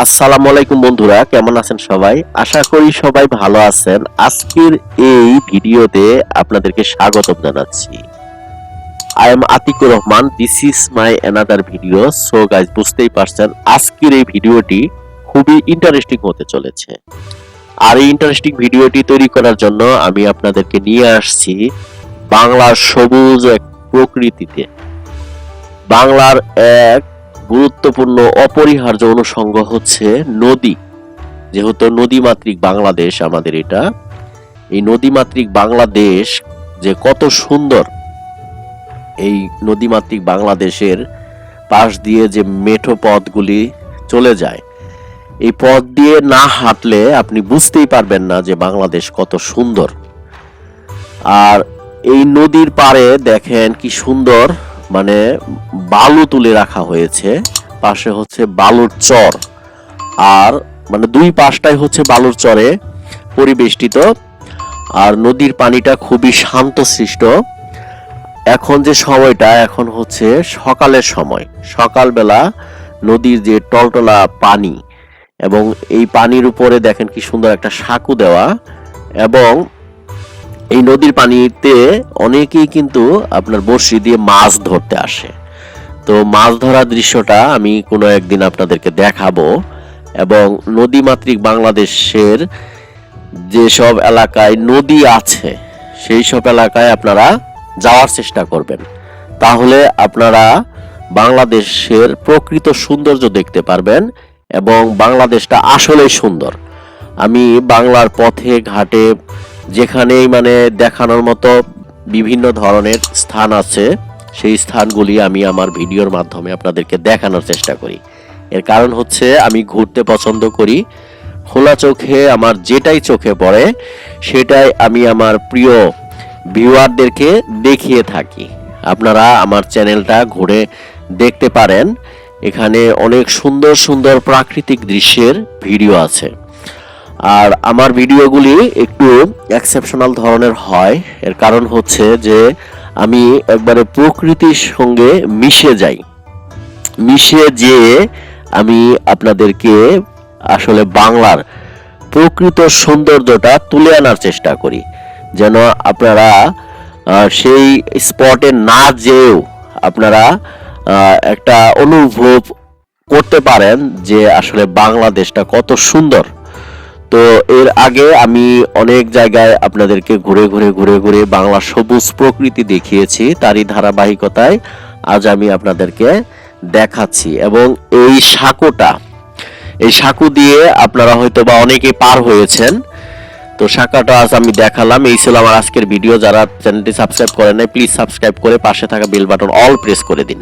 আসসালামু আলাইকুম বন্ধুরা, কেমন আছেন সবাই? আশা করি সবাই ভালো আছেন। আজকের এই ভিডিওতে আপনাদেরকে স্বাগত জানাচ্ছি। I am Atikur Rahman. This is my another video. So guys, বুঝতেই পারছেন আজকের এই ভিডিওটি খুবই ইন্টারেস্টিং হতে চলেছে। আর এই ইন্টারেস্টিং ভিডিওটি তৈরি করার জন্য আমি আপনাদেরকে নিয়ে আসছি বাংলার সবুজ এক প্রকৃতিতে। বাংলার এক গুরুত্বপূর্ণ অপরিহার্য অনুষঙ্গ হচ্ছে নদী। যেহেতু নদীমাতৃক বাংলাদেশ আমাদের এটা, এই নদীমাতৃক বাংলাদেশ যে কত সুন্দর, এই নদীমাতৃক বাংলাদেশের পাশ দিয়ে যে মেঠো পথগুলি চলে যায়, এই পথ দিয়ে না হাঁটলে আপনি বুঝতেই পারবেন না যে বাংলাদেশ কত সুন্দর। আর এই নদীর পাড়ে দেখেন কি সুন্দর, মানে বালু তুলে রাখা হয়েছে, পাশে হচ্ছে বালুর চর, আর মানে দুই পাশটাই হচ্ছে বালুর চরে পরিবেষ্টিত। আর নদীর পানিটা খুবই শান্তশিষ্ট। এখন যে সময়টা, এখন হচ্ছে সকালের সময়। সকালবেলা নদীর যে টলটলা পানি, এবং এই পানির উপরে দেখেন কি সুন্দর একটা সাঁকো দেওয়া, এবং এই নদীর পানিতে অনেকেই কিন্তু আপনার বড়শি দিয়ে মাছ ধরতে আসে। তো মাছ ধরার দৃশ্যটা আমি কোনো একদিন আপনাদেরকে দেখাবো। এবং নদীমাতৃক বাংলাদেশের যেসব এলাকায় নদী আছে সেই সব এলাকায় আপনারা যাওয়ার চেষ্টা করবেন, তাহলে আপনারা বাংলাদেশের প্রকৃত সৌন্দর্য দেখতে পারবেন এবং বাংলাদেশটা আসলেই সুন্দর। আমি বাংলার পথে ঘাটে যেখানেই মানে দেখানোর মতো বিভিন্ন ধরনের স্থান আছে, সেই স্থানগুলি আমি আমার ভিডিওর মাধ্যমে আপনাদেরকে দেখানোর চেষ্টা করি। এর কারণ হচ্ছে আমি ঘুরতে পছন্দ করি। খোলা চোখে আমার যেটাই চোখে পড়ে সেটাই আমি আমার প্রিয় ভিউয়ারদেরকে দেখিয়ে থাকি। আপনারা আমার চ্যানেলটা ঘুরে দেখতে পারেন, এখানে অনেক সুন্দর সুন্দর প্রাকৃতিক দৃশ্যের ভিডিও আছে। আর আমার ভিডিওগুলি একটু এক্সেপশনাল ধরনের হয়, এর কারণ হচ্ছে যে আমি একবারে প্রকৃতির সঙ্গে মিশে যাই। মিশে যেয়ে আমি আপনাদেরকে আসলে বাংলার প্রকৃত সৌন্দর্যটা তুলে আনার চেষ্টা করি, যেন আপনারা সেই স্পটে না যেয়েও আপনারা একটা অনুভব করতে পারেন যে আসলে বাংলাদেশটা কত সুন্দর। তো এর আগে আমি অনেক জায়গায় আপনাদেরকে ঘুরে ঘুরে ঘুরে ঘুরে বাংলার সবুজ প্রকৃতি দেখিয়েছি, তারই ধারাবাহিকতায় আজ আমি আপনাদেরকে দেখাচ্ছি। এবং এই সাঁকো দিয়ে আপনারা হয়তো বা অনেকে পার হয়েছেন। তো সাঁকোটা আজ আমি দেখালাম। এই ছিল আমার আজকের ভিডিও। যারা চ্যানেলটি সাবস্ক্রাইব করেন নাই, প্লিজ সাবস্ক্রাইব করে পাশে থাকা বেল বাটন অল প্রেস করে দিন।